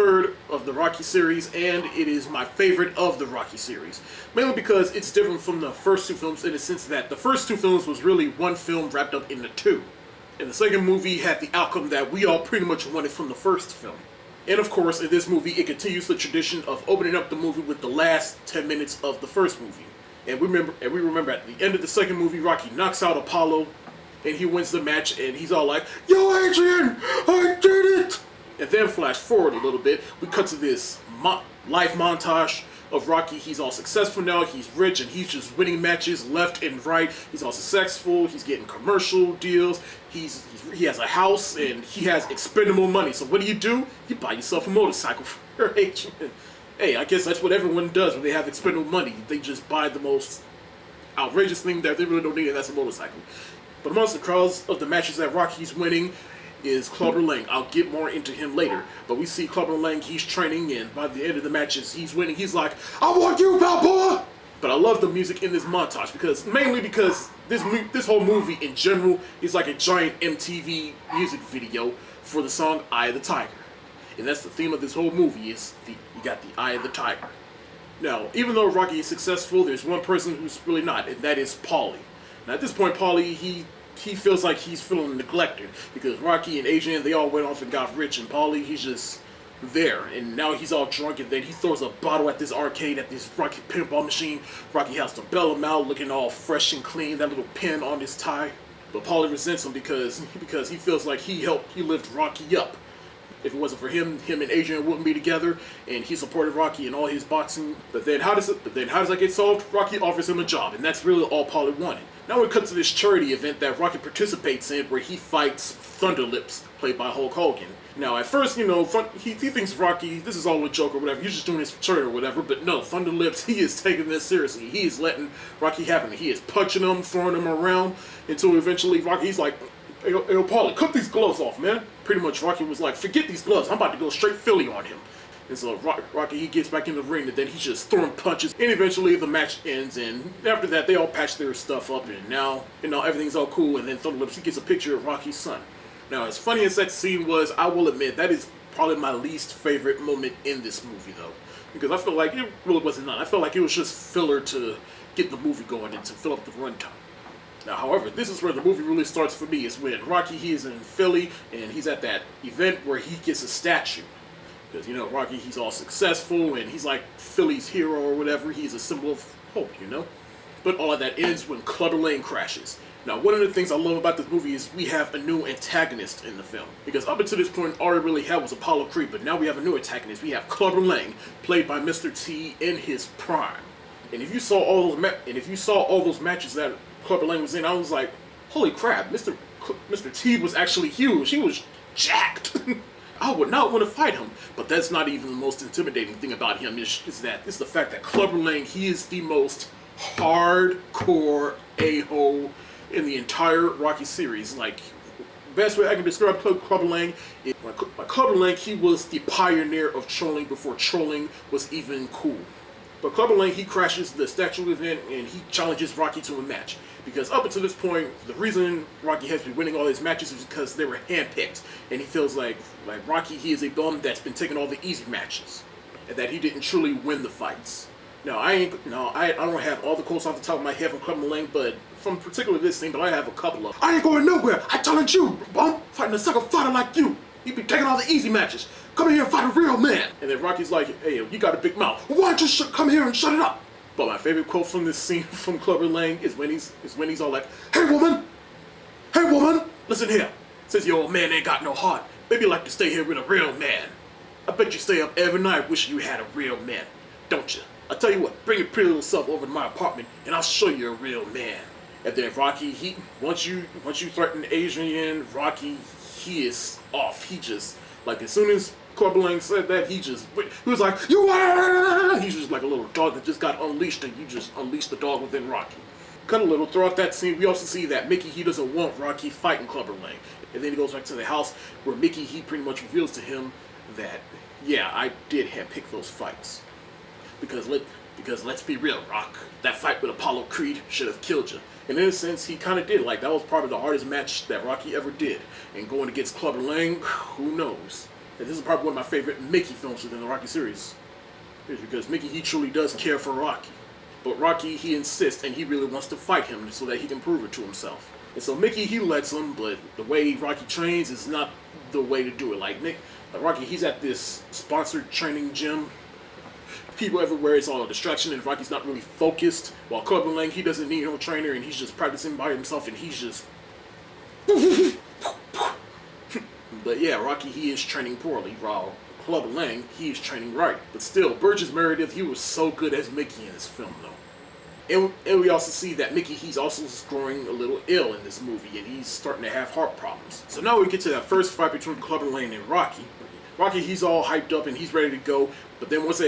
third of the Rocky series, and it is my favorite of the Rocky series. Mainly because it's different from the first two films in the sense that the first two films was really one film wrapped up into two. And the second movie had the outcome that we all pretty much wanted from the first film. And of course, in this movie, it continues the tradition of opening up the movie with the last 10 minutes of the first movie. And we remember at the end of the second movie, Rocky knocks out Apollo, and he wins the match, and he's all like, "Yo, Adrian, I did it!" And then flash forward a little bit, we cut to this life montage of Rocky. He's all successful now, he's rich, and he's just winning matches left and right. He's all successful, he's getting commercial deals, he has a house, and he has expendable money. So what do? You buy yourself a motorcycle for Adrian. Hey, I guess that's what everyone does when they have expendable money. They just buy the most outrageous thing that they really don't need, and that's a motorcycle. But amongst the crowds of the matches that Rocky's winning is Clubber Lang. I'll get more into him later, but we see Clubber Lang, he's training, and by the end of the matches, he's winning. He's like, "I want you, Balboa!" But I love the music in this montage, mainly because this whole movie in general is like a giant MTV music video for the song Eye of the Tiger. And that's the theme of this whole movie, is you got the Eye of the Tiger. Now, even though Rocky is successful, there's one person who's really not, and that is Paulie. Now at this point, Paulie, he feels like he's feeling neglected, because Rocky and Adrian, they all went off and got rich, and Paulie, he's just there, and now he's all drunk, and then he throws a bottle at this arcade, at this Rocky pinball machine. Rocky has to bail him out, looking all fresh and clean, that little pin on his tie. But Paulie resents him because he feels like he lifted Rocky up. If it wasn't for him and Adrian wouldn't be together, and he supported Rocky in all his boxing. But then how does that get solved? Rocky offers him a job, and that's really all Paulie wanted. Now we cut to this charity event that Rocky participates in, where he fights Thunderlips, played by Hulk Hogan. Now at first, he thinks Rocky, this is all a joke or whatever, he's just doing this for charity or whatever, but no, Thunderlips, he is taking this seriously. He is letting Rocky have it. He is punching him, throwing him around, until eventually Rocky's like, "Hey, Paulie, cut these gloves off, man." Pretty much Rocky was like, "Forget these gloves, I'm about to go straight Philly on him." And so Rocky, he gets back in the ring, and then he's just throwing punches, and eventually the match ends, and after that they all patch their stuff up, and now everything's all cool, and then Thunderlips, he gets a picture of Rocky's son. Now, as funny as that scene was, I will admit, that is probably my least favorite moment in this movie, though, because I feel like it really wasn't none. I felt like it was just filler to get the movie going and to fill up the runtime. Now, however, this is where the movie really starts for me, is when Rocky, he is in Philly, and he's at that event where he gets a statue. Because, Rocky, he's all successful, and he's like Philly's hero or whatever. He's a symbol of hope, But all of that ends when Clubber Lang crashes. Now, one of the things I love about this movie is we have a new antagonist in the film. Because up until this point, all we really had was Apollo Creed, but now we have a new antagonist. We have Clubber Lang, played by Mr. T in his prime. And if you saw all those matches that Clubber Lang was in, I was like, holy crap, Mr. T was actually huge. He was jacked. I would not want to fight him. But that's not even the most intimidating thing about him, is the fact that Clubber Lang, he is the most hardcore a-hole in the entire Rocky series. Like, best way I can describe Clubber Lang is, Clubber Lang, he was the pioneer of trolling before trolling was even cool. But Clubber Lang, he crashes the statue event, and he challenges Rocky to a match. Because up until this point, the reason Rocky has been winning all his matches is because they were handpicked. And he feels like Rocky, he is a bum that's been taking all the easy matches. And that he didn't truly win the fights. Now, I don't have all the quotes off the top of my head from Clubber Lang, but from particularly this scene, but I have a couple of them. "I ain't going nowhere. I challenge you, bum. Fighting a sucker fighter like you. You be taking all the easy matches. Come here and fight a real man." And then Rocky's like, "Hey, you got a big mouth. Why don't you come here and shut it up?" But my favorite quote from this scene from Clubber Lang is when he's all like, Hey woman, listen here. Since your old man ain't got no heart, maybe you like to stay here with a real man. I bet you stay up every night wishing you had a real man, don't you? I'll tell you what, bring your pretty little self over to my apartment, and I'll show you a real man." And then Rocky, once you threaten Adrian, Rocky, he is off. He just, like, as soon as Clubber Lang said that, he was like, "You are!" He's just like a little dog that just got unleashed, and you just unleashed the dog within Rocky. Cut a little, throughout that scene, we also see that Mickey, he doesn't want Rocky fighting Clubber Lang. And then he goes back to the house, where Mickey, he pretty much reveals to him that, yeah, I did pick those fights. Because let's be real, Rock, that fight with Apollo Creed should have killed you. And in a sense, he kind of did. Like, that was probably the hardest match that Rocky ever did. And going against Clubber Lang, who knows? And this is probably one of my favorite Mickey films within the Rocky series. It's because Mickey, he truly does care for Rocky. But Rocky, he insists and he really wants to fight him so that he can prove it to himself. And so Mickey, he lets him, but the way Rocky trains is not the way to do it. Like Rocky, he's at this sponsored training gym. People everywhere, it's all a distraction, and Rocky's not really focused. While Clubber Lang, he doesn't need no trainer, and he's just practicing by himself, and he's just... But yeah, Rocky, he is training poorly, while Clubber Lang, he is training right. But still, Burgess Meredith, he was so good as Mickey in this film, though. And we also see that Mickey, he's also growing a little ill in this movie, and he's starting to have heart problems. So now we get to that first fight between Clubber Lang and Rocky. Rocky, he's all hyped up and he's ready to go, but then once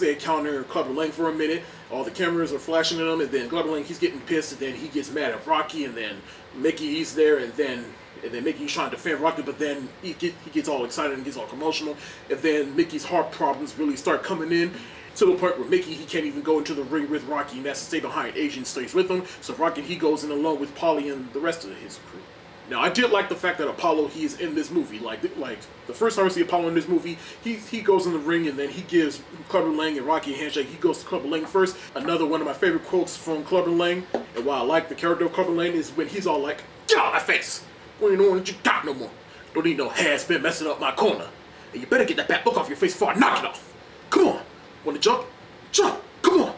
they encounter Clubber Lang for a minute, all the cameras are flashing at him, and then Clubber Lang, he's getting pissed, and then he gets mad at Rocky, and then Mickey, he's there, and then Mickey's trying to defend Rocky, but then he gets all excited and gets all commotional, and then Mickey's heart problems really start coming in, to the point where Mickey, he can't even go into the ring with Rocky, and has to stay behind. Asian stays with him, so Rocky, he goes in alone with Paulie and the rest of his crew. Now, I did like the fact that Apollo, he is in this movie. Like the first time I see Apollo in this movie, he goes in the ring and then he gives Clubber Lang and Rocky a handshake. He goes to Clubber Lang first. Another one of my favorite quotes from Clubber Lang, and why I like the character of Clubber Lang, is when he's all like, "Get out of my face! We ain't know what you got no more. Don't need no has-been messing up my corner. And you better get that bad look off your face before I knock it off. Come on! Want to jump? Jump! Come on!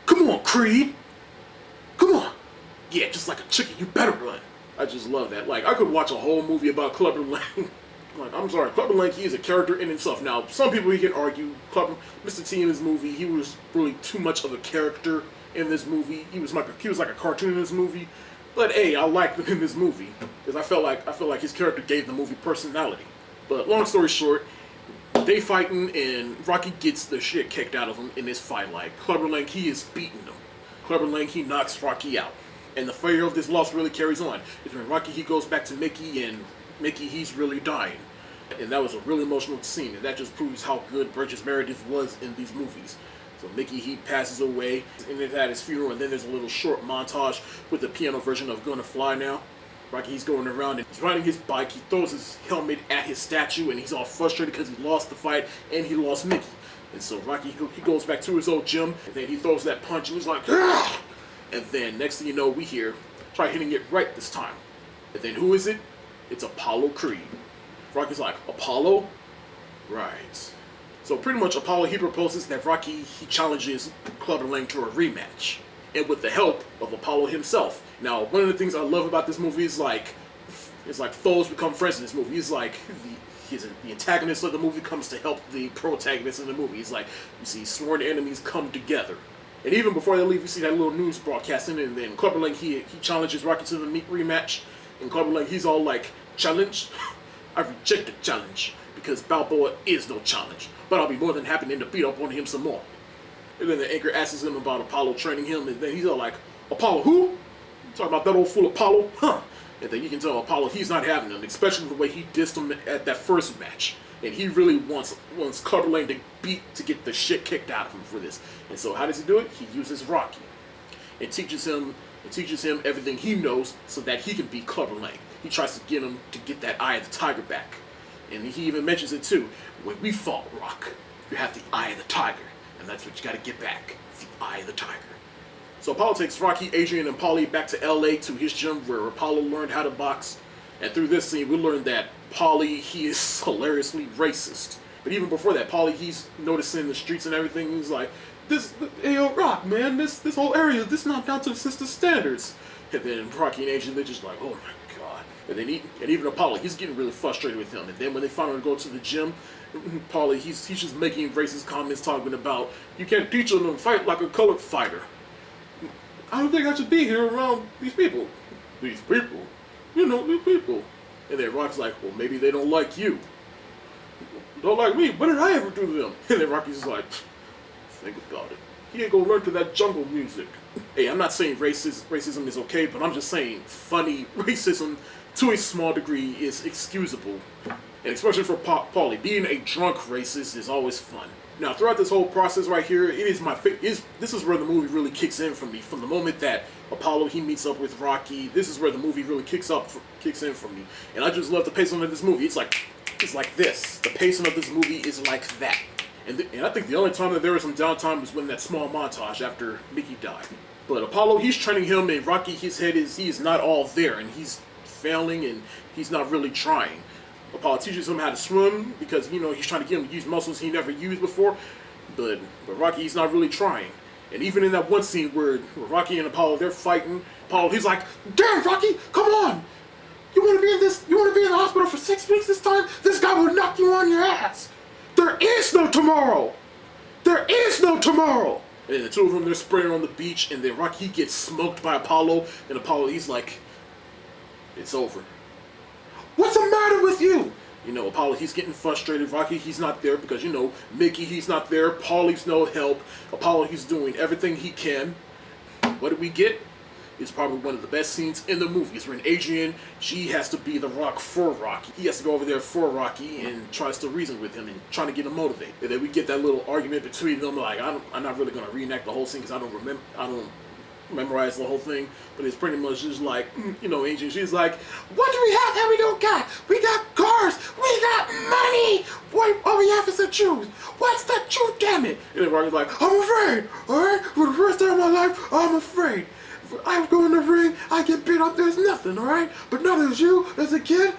Come on, Creed! Come on! Yeah, just like a chicken, you better run." I just love that. Like, I could watch a whole movie about Clubber Lang. Like, I'm sorry, Clubber Lang, he is a character in himself. Now, some people, he can argue, Mr. T in this movie, he was really too much of a character in this movie. He was like a cartoon in this movie. But hey, I liked him in this movie because I felt like his character gave the movie personality. But long story short, they fighting and Rocky gets the shit kicked out of him in this fight. Like, Clubber Lang, he is beating him. Clubber Lang, he knocks Rocky out. And the fear of this loss really carries on. It's when Rocky, he goes back to Mickey, and Mickey, he's really dying. And that was a really emotional scene, and that just proves how good Burgess Meredith was in these movies. So Mickey, he passes away, and it's at his funeral, and then there's a little short montage with the piano version of Gonna Fly Now. Rocky, he's going around, and he's riding his bike, he throws his helmet at his statue, and he's all frustrated because he lost the fight, and he lost Mickey. And so Rocky, he goes back to his old gym, and then he throws that punch, and he's like, "Argh!" And then, next thing you know, we hear, try hitting it right this time. And then who is it? It's Apollo Creed. Rocky's like, "Apollo?" Right. So pretty much Apollo, he proposes that Rocky, he challenges Clubber Lang to a rematch. And with the help of Apollo himself. Now, one of the things I love about this movie is like foes become friends in this movie. He's like, the antagonist of the movie comes to help the protagonist in the movie. He's like, you see sworn enemies come together. And even before they leave, you see that little news broadcasting, and then Clubber Lang, he challenges Rocky to the rematch, and Clubber Lang, he's all like, "Challenge? I reject the challenge, because Balboa is no challenge, but I'll be more than happy to beat up on him some more." And then the anchor asks him about Apollo training him, and then he's all like, "Apollo who? You talking about that old fool Apollo? Huh?" And then you can tell Apollo, he's not having him, especially the way he dissed him at that first match. And he really wants Clubber Lang to get the shit kicked out of him for this. And so how does he do it? He uses Rocky and teaches him everything he knows so that he can beat Clubber Lang. He tries to get him to get that eye of the tiger back. And he even mentions it too. When we fought, Rock, you have the eye of the tiger, and that's what you got to get back, the eye of the tiger. So Apollo takes Rocky, Adrian, and Paulie back to LA to his gym where Apollo learned how to box. And through this scene, we learned that Paulie, he is hilariously racist. But even before that, Paulie, he's noticing the streets and everything. He's like, hey, yo, Rock, man, this whole area, this not down to the sister standards. And then Rocky and Adrian, they're just like, oh my god. And then even Apollo, he's getting really frustrated with him. And then when they finally go to the gym, Paulie, he's just making racist comments talking about, you can't teach them to fight like a colored fighter. I don't think I should be here around these people. These people? You know, these people. And then Rocky's like, well, maybe they don't like you. Don't like me? What did I ever do to them? And then Rocky's like, think about it. He ain't gonna learn to that jungle music. Hey, I'm not saying racism is okay, but I'm just saying funny racism to a small degree is excusable. And especially for Paulie, being a drunk racist is always fun. Now, throughout this whole process right here, this is where the movie really kicks in for me. From the moment that Apollo, he meets up with Rocky, this is where the movie really kicks in for me. And I just love the pacing of this movie. It's like, is like this. The pacing of this movie is like that. And I think the only time that there was some downtime was when that small montage after Mickey died. But Apollo, he's training him, and Rocky, he is not all there, and he's failing, and he's not really trying. Apollo teaches him how to swim because, he's trying to get him to use muscles he never used before. But Rocky, he's not really trying. And even in that one scene where Rocky and Apollo, they're fighting, Apollo, he's like, damn, Rocky, come on! You want to be in the hospital for 6 weeks this time? This guy will knock you on your ass! There is no tomorrow! There is no tomorrow! And the two of them, they're spraying on the beach, and then Rocky gets smoked by Apollo, and Apollo, he's like, it's over. What's the matter with you? Apollo, he's getting frustrated. Rocky, he's not there because, Mickey, he's not there. Paulie's no help. Apollo, he's doing everything he can. What did we get? It's probably one of the best scenes in the movie. It's when Adrian, she has to be the rock for Rocky. He has to go over there for Rocky and tries to reason with him and trying to get him motivated. And then we get that little argument between them. Like, I'm not really going to reenact the whole scene because I don't memorize the whole thing, but it's pretty much just like, Adrian, she's like, what do we have that we don't got? We got cars, we got money, all we have is the truth. What's the truth, damn it? And then Rocky's like, I'm afraid, alright? For the first time in my life, I'm afraid. If I go in the ring, I get beat up, there's nothing, alright? But not as you, as a kid,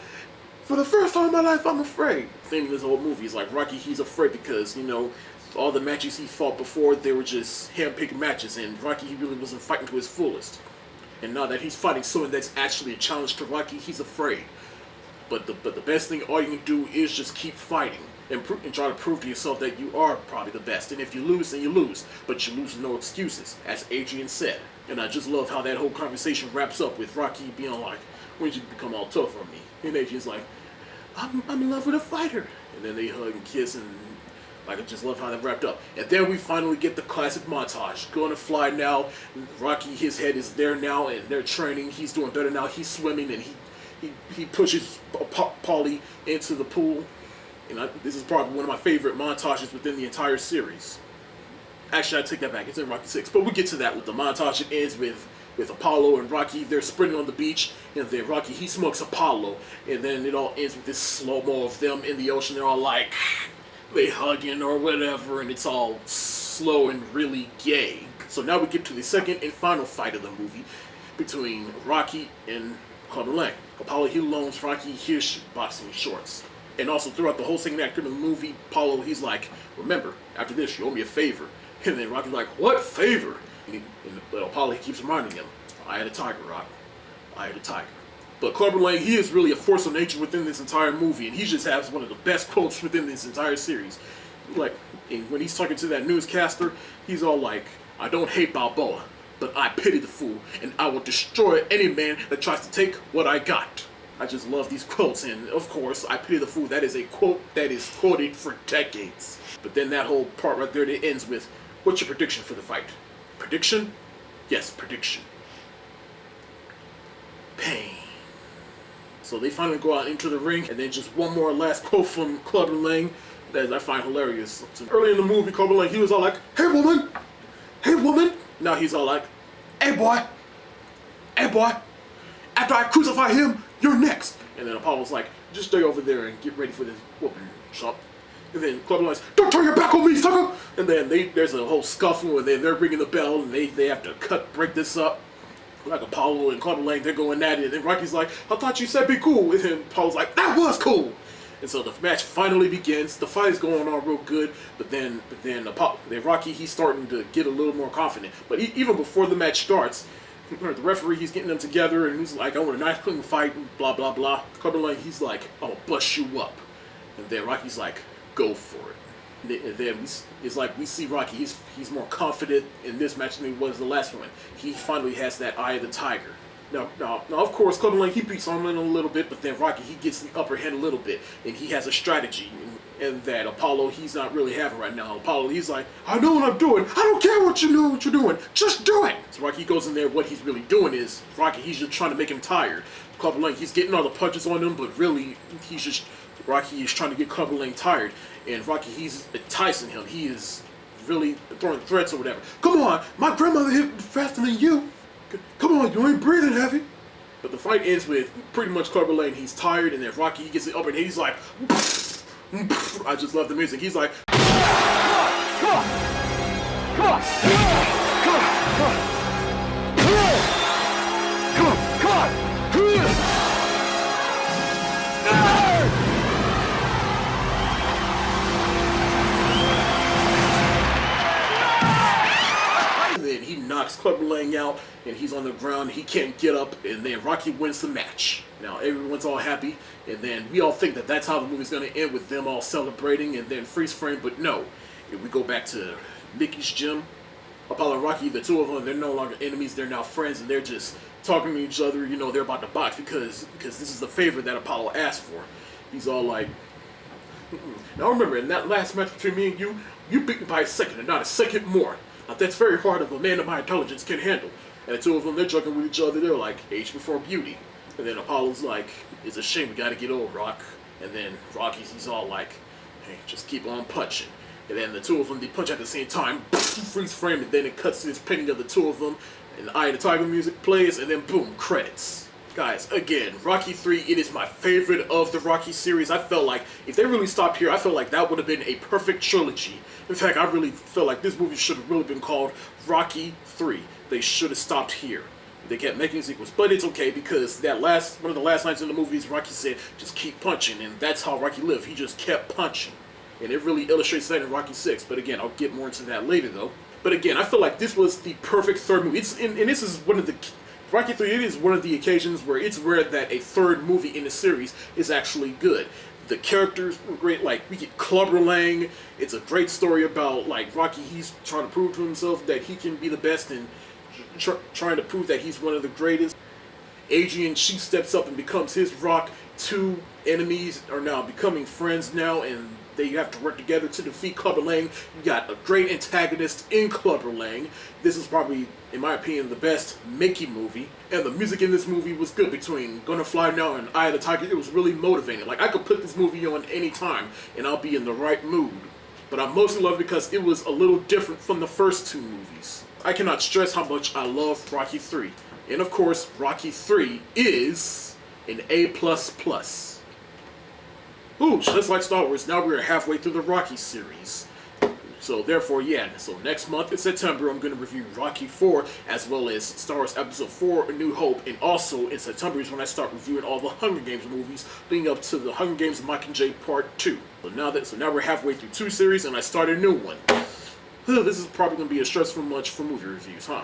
for the first time in my life, I'm afraid. The thing in this whole movie is like, Rocky, he's afraid because, all the matches he fought before, they were just hand-picked matches, and Rocky, he really wasn't fighting to his fullest. And now that he's fighting someone that's actually a challenge to Rocky, he's afraid. But the best thing, all you can do is just keep fighting and try to prove to yourself that you are probably the best. And if you lose, then you lose. But you lose with no excuses, as Adrian said. And I just love how that whole conversation wraps up with Rocky being like, when did you become all tough on me? And Adrian's like, I'm in love with a fighter. And then they hug and kiss, and I just love how that wrapped up. And then we finally get the classic montage. Going to fly now. Rocky, his head is there now, and they're training. He's doing better now. He's swimming, and he pushes Paulie into the pool. And this is probably one of my favorite montages within the entire series. Actually, I take that back. It's in Rocky 6. But we'll get to that with the montage. It ends with Apollo and Rocky. They're sprinting on the beach. And then Rocky, he smokes Apollo. And then it all ends with this slow-mo of them in the ocean. They're all like, they hugging or whatever, and it's all slow and really gay. So now we get to the second and final fight of the movie between Rocky and Clubber Lang. Apollo, he loans Rocky his boxing shorts. And also throughout the whole second act of the movie, Apollo, he's like, remember, after this, you owe me a favor. And then Rocky's like, what favor? But Apollo, he keeps reminding him, I had a tiger, Rock. I had a tiger. But Clubber Lang, he is really a force of nature within this entire movie, and he just has one of the best quotes within this entire series. Like, when he's talking to that newscaster, he's all like, I don't hate Balboa, but I pity the fool, and I will destroy any man that tries to take what I got. I just love these quotes, and of course, I pity the fool, that is a quote that is quoted for decades. But then that whole part right there, that ends with, what's your prediction for the fight? Prediction? Yes, prediction. Pain. So they finally go out into the ring, and then just one more last quote from Clubber Lang that I find hilarious. So early in the movie, Clubber Lang, he was all like, hey woman! Hey woman! Now he's all like, hey boy! Hey boy! After I crucify him, you're next! And then Apollo's like, just stay over there and get ready for this whooping, chump. And then Clubber Lang's, don't turn your back on me, sucker! And then there's a whole scuffle, and then they're ringing the bell, and they have to break this up. Like Apollo and Clubber Lang, they're going at it, and then Rocky's like, I thought you said be cool. And then Apollo's like, that was cool. And so the match finally begins. The fight is going on real good, but then Rocky, he's starting to get a little more confident. But even before the match starts, the referee, he's getting them together, and he's like, I want a nice clean fight, and blah blah blah. Clubber Lang, he's like, I'm gonna bust you up. And then Rocky's like, go for it. And then it's like we see Rocky, he's more confident in this match than he was the last one. He finally has that eye of the tiger. Now of course, Clubber Lang, he beats on him a little bit, but then Rocky, he gets the upper hand a little bit, and he has a strategy, and that Apollo, he's not really having right now. Apollo, he's like, I know what I'm doing. I don't care what you know what you're doing. Just do it. So Rocky goes in there. What he's really doing is, Rocky, he's just trying to make him tired. Clubber Lang, he's getting all the punches on him, but really, Rocky is trying to get Clubber Lang tired. And Rocky, he's enticing him. He is really throwing threats or whatever. Come on, my grandmother hit faster than you. Come on, you ain't breathing heavy. But the fight ends with pretty much Clubber Lang. He's tired, and then Rocky, he gets it up, and he's like, I just love the music. He's like, come on, come on, come on, come on, come on. And then he knocks Clubber Lang out, and he's on the ground. He can't get up, and then Rocky wins the match. Now everyone's all happy, and then we all think that that's how the movie's going to end, with them all celebrating, and then freeze frame. But no, if we go back to Mickey's gym, Apollo and Rocky, the two of them, they're no longer enemies. They're now friends, and they're just talking to each other. You know, they're about to box because this is the favor that Apollo asked for. He's all like, now remember, in that last match between me and you beat me by a second and not a second more. Now that's very hard of a man of my intelligence can handle. And the two of them, they're joking with each other. They're like, age before beauty. And then Apollo's like, it's a shame we gotta get old, Rock. And then he's all like, hey, just keep on punching. And then the two of them, they punch at the same time, freeze frame, and then it cuts to this painting of the two of them, and the Eye of the Tiger music plays, and then boom, credits. Guys, again, Rocky 3, it is my favorite of the Rocky series. I felt like, if they really stopped here, I felt like that would have been a perfect trilogy. In fact, I really felt like this movie should have really been called Rocky 3. They should have stopped here. They kept making sequels, but it's okay because one of the last lines in the movie is Rocky said, just keep punching, and that's how Rocky lived. He just kept punching. And it really illustrates that in Rocky 6. But again, I'll get more into that later though. But again, I feel like this was the perfect third movie. And this is one of the... Rocky 3, it is one of the occasions where it's rare that a third movie in the series is actually good. The characters were great. Like, we get Clubber Lang. It's a great story about, like, Rocky. He's trying to prove to himself that he can be the best and trying to prove that he's one of the greatest. Adrian, she steps up and becomes his Rock. Two enemies are now becoming friends now, and they have to work together to defeat Clubber Lang. You got a great antagonist in Clubber Lang. This is probably, in my opinion, the best Mickey movie. And the music in this movie was good. Between Gonna Fly Now and Eye of the Tiger, it was really motivating. Like, I could put this movie on any time, and I'll be in the right mood. But I mostly love it because it was a little different from the first two movies. I cannot stress how much I love Rocky 3. And of course, Rocky 3 is an A++. Ooh, just like Star Wars, now we're halfway through the Rocky series. So therefore, yeah, so next month in September, I'm going to review Rocky 4, as well as Star Wars Episode 4, A New Hope, and also in September is when I start reviewing all the Hunger Games movies, leading up to the Hunger Games Mockingjay Part 2. So now we're halfway through 2 series, and I start a new one. This is probably going to be a stressful much for movie reviews, huh?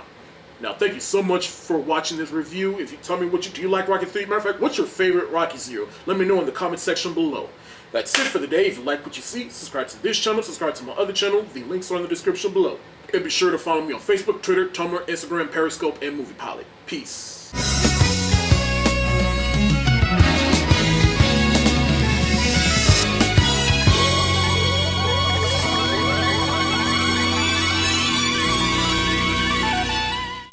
Now, thank you so much for watching this review. If you tell me do you like Rocky 3? Matter of fact, what's your favorite Rocky Zero? Let me know in the comment section below. That's it for the day. If you like what you see, subscribe to this channel, subscribe to my other channel. The links are in the description below. And be sure to follow me on Facebook, Twitter, Tumblr, Instagram, Periscope, and Movie Pilote. Peace.